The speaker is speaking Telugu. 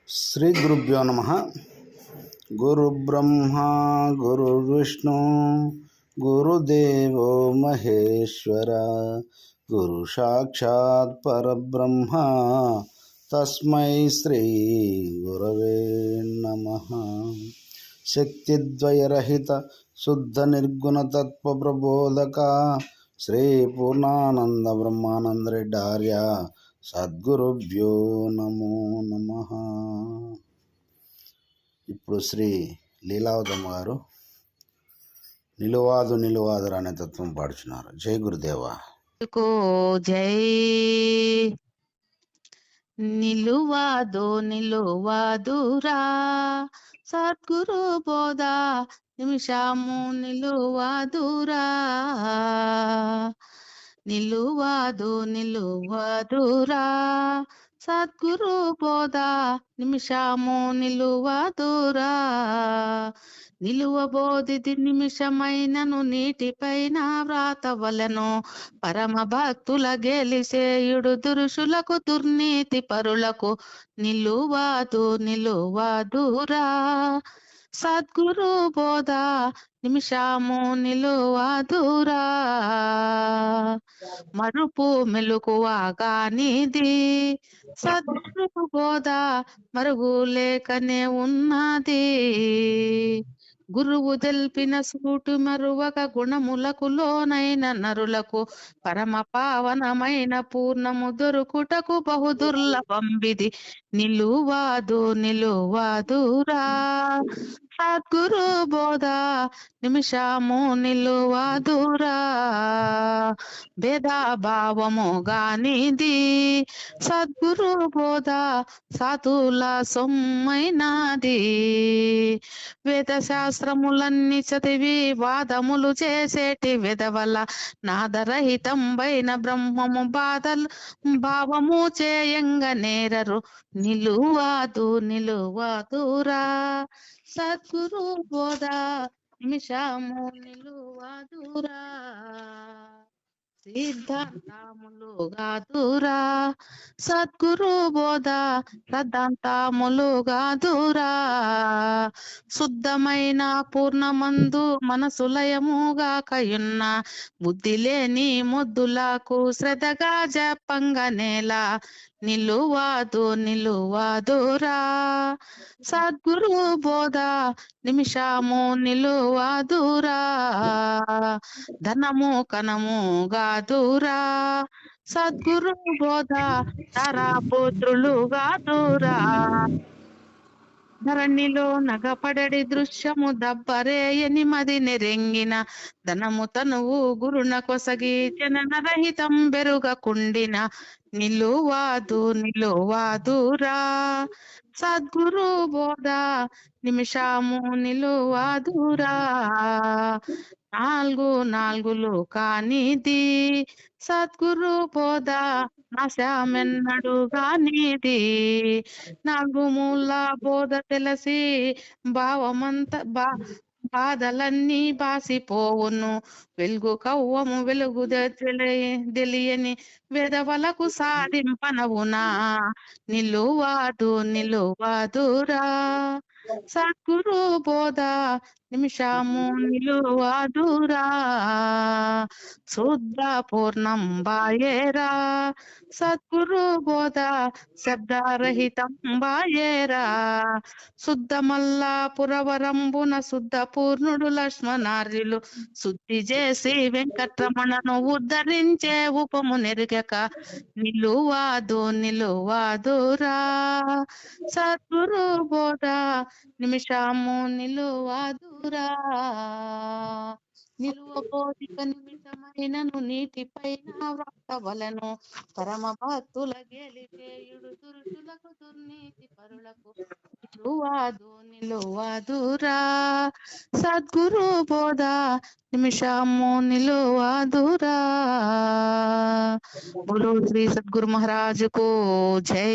శ్రీ గురుభ్యో నమ. గురు బ్రహ్మ గురు విష్ణు గురుదేవో మహేశ్వర గురు సాక్షాత్ పరబ్రహ్మ తస్మై శ్రీ గురవే నమ. శక్తిద్వయరహిత శుద్ధ నిర్గుణ తత్వ ప్రబోధక శ్రీ పూర్ణానంద బ్రహ్మానంద రెడ్డి ఆర్య సద్గురుభ్యో నమో నమః. ఇప్పుడు శ్రీ లీలావతమ్మ గారు నిలువాదురా అనే తత్వం పాడుచున్నారు. జై గురుదేవా. జై నిలువాదురా సద్గురు బోధ నిమిషము నిలువాదురా సద్గురు బోధ నిమిషము నిలువాదురా. నిలువబోధిది నిమిషమైనను నీటిపైన వ్రాతవలను పరమ భక్తుల గెలిసేయుడు దురుషులకు దుర్నీతి పరులకు నిలువాదురా సద్గురు బోధ నిమిషము నిలువాదురా. మరుపు మెలుకువాగానిది సద్గురు బోధ మరుగు లేకనే ఉన్నది. గురువు తెల్పిన సూటు మరువక గుణములకు లోనైన నరులకు పరమ పావనమైన పూర్ణము దొరుకుటకు బహు దుర్లభంబిది. నిలువాదురా సద్గురు బోధ నిమిషము నిలువాదురా. భేదభావము గానిది సద్గురు బోధ సాతుల సొమ్మైనది. వేద శాస్త్రములన్నీ చదివి వాదములు చేసేటి వెదవల నాదరహితంబైన బ్రహ్మము భావము చేయంగ నేరరు. నిలువాదురా సద్గురు బోధ నిమిషము నిలువాదురా. సిద్ధాంతములుగాదురా సద్గురు బోధ సిద్ధాంతములుగాదురా. శుద్ధమైన పూర్ణమందు మనసులయముగా కయున్న బుద్ధి లేని మొద్దులకు శ్రద్ధగా జపంగనేలా. నిలువాదురా సద్గురు బోధ నిమిషము నిలువాదురా. ధనము కనము గాదురా సద్గురు బోధ తారాపుత్రులు గాదురా. ధరణిలో నగపడడి దృశ్యము దబ్బరేయని మది నెరెంగిన ధనము తనువు గురున కొసగి జననరహితం బెరుగకుండిన. నిలువాదురా సద్గురు బోధ నిమిషము నిలువాదురా. నాలుగులు కానిది సద్గురు బోధ నాశమెన్నడు గానిది. నాలుగు మూల బోధ తెలిసి బాధలన్నీ బాసిపోవును. వెలుగు కవ్వము వెలుగు తెలియని వెదవలకు సాధింపనవునా. నిలువాదురా సద్గురు బోధ నిమిషము నిలువాదురా. శుద్ధ పూర్ణం బాయేరా సద్గురు బోధ శబ్దరహితం బాయేరా. శుద్ధ మల్లాపురవరంబున శుద్ధ పూర్ణుడు లక్ష్మణార్యులు శుద్ధి చేసి వెంకటరమణను ఉద్ధరించే ఉపము నెరుగక. నిలువాదురా సద్గురు బోధ నిమిషము నిలువాదురా. నిలువబోధిక నిమిషమైనను నీటిపైన వ్రాతవలను పరమ భక్తుల గెలిచేయుడు దురుషులకు దుర్నీతి పరులకు. నిలువాదురా సద్గురు బోధ నిమిషము నిలువాదురా. బోలో శ్రీ సద్గురు మహారాజుకు జై.